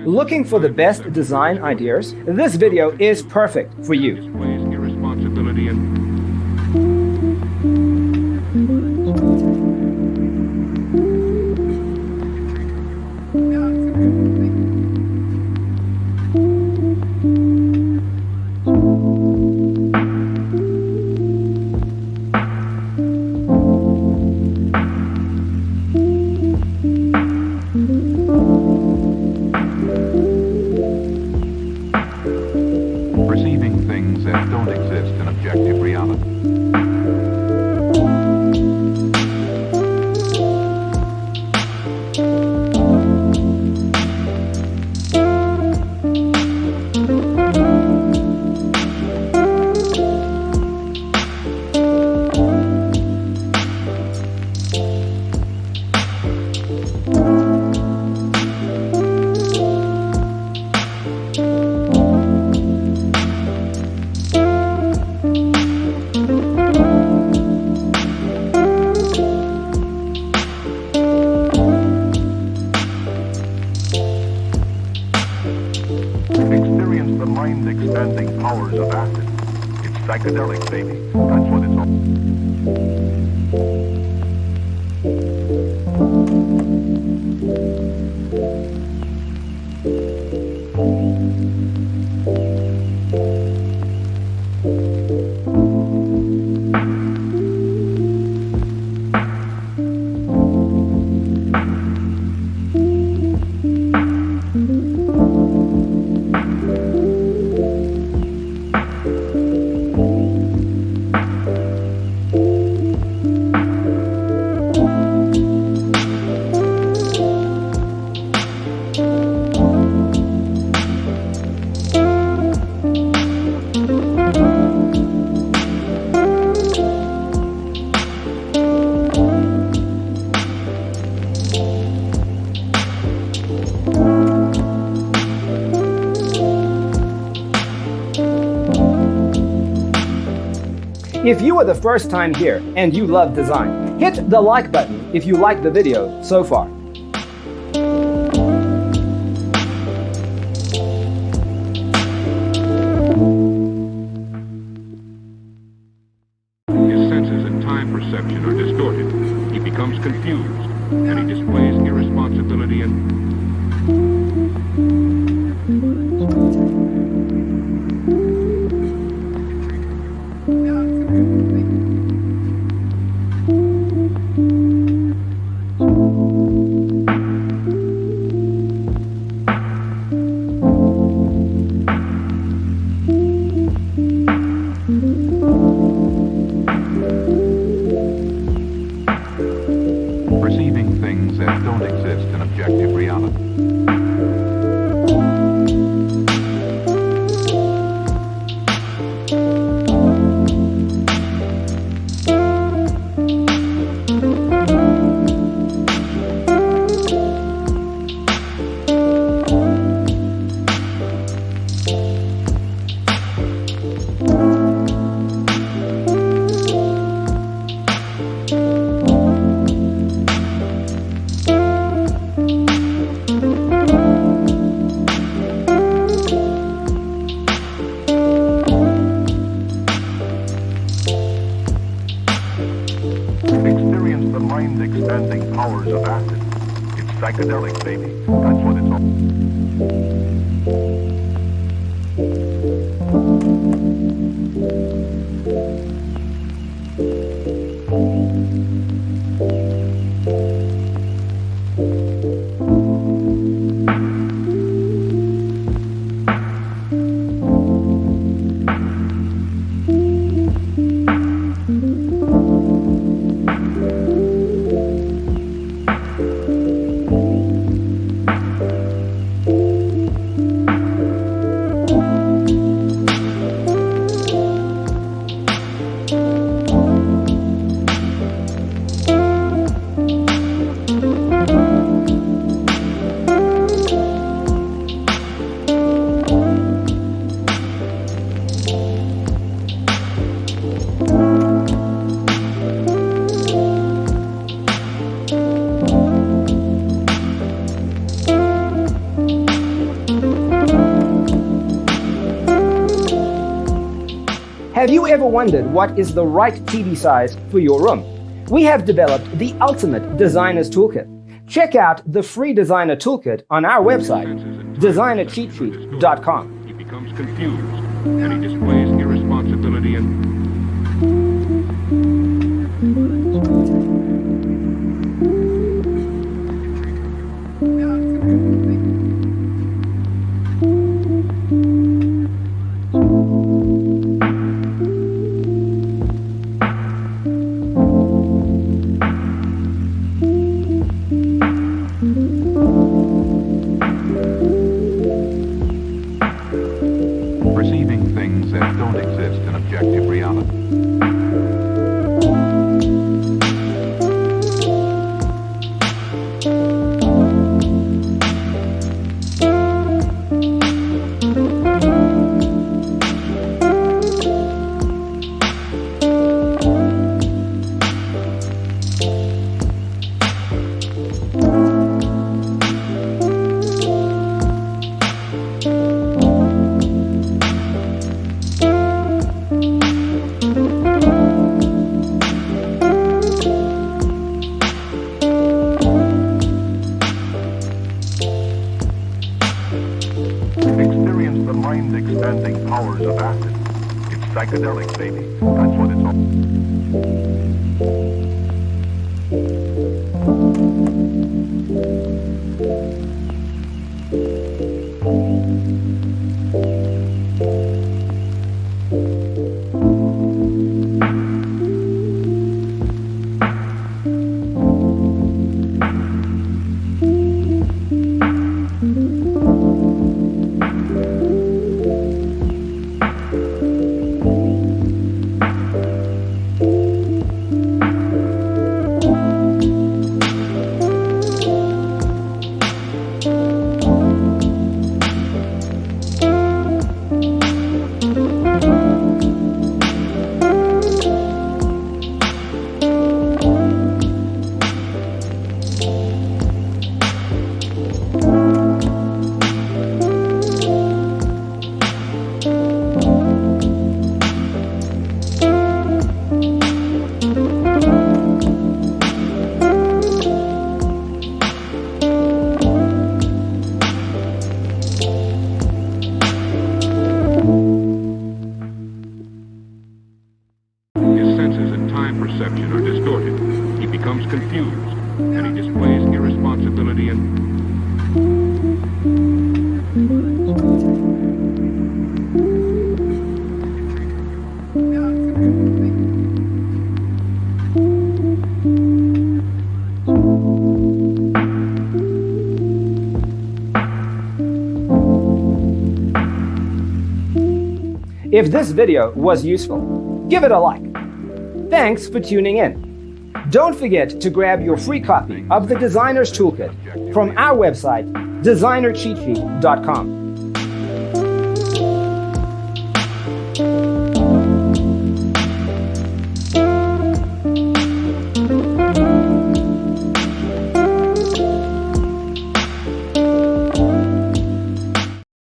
Looking for the best design ideas? This video is perfect for you. Displays irresponsibility and perceiving things that don't exist in objective reality. Experience the mind-expanding powers of acid. It's psychedelic, baby. That's what it's all. If you are the first time here and you love design, hit the like button if you like the video so far. His senses and time perception are distorted. He becomes confused, and he displays irresponsibility and perceiving things that don't exist in objective reality. Experience the mind-expanding powers of acid. It's psychedelic, baby. That's what it's all. Have you ever wondered what is the right TV size for your room? We have developed the ultimate designer's toolkit. Check out the free designer toolkit on our website, designercheatsheet.com. He becomes confused, and he displays irresponsibility and... perceiving things that don't exist in objective reality. Experience the mind-expanding powers of acid. It's psychedelic, baby. That's what it's all. Perception are distorted. He becomes confused, and he displays irresponsibility and... If this video was useful, give it a like. Thanks for tuning in. Don't forget to grab your free copy of the Designer's Toolkit from our website, designercheatsheet.com.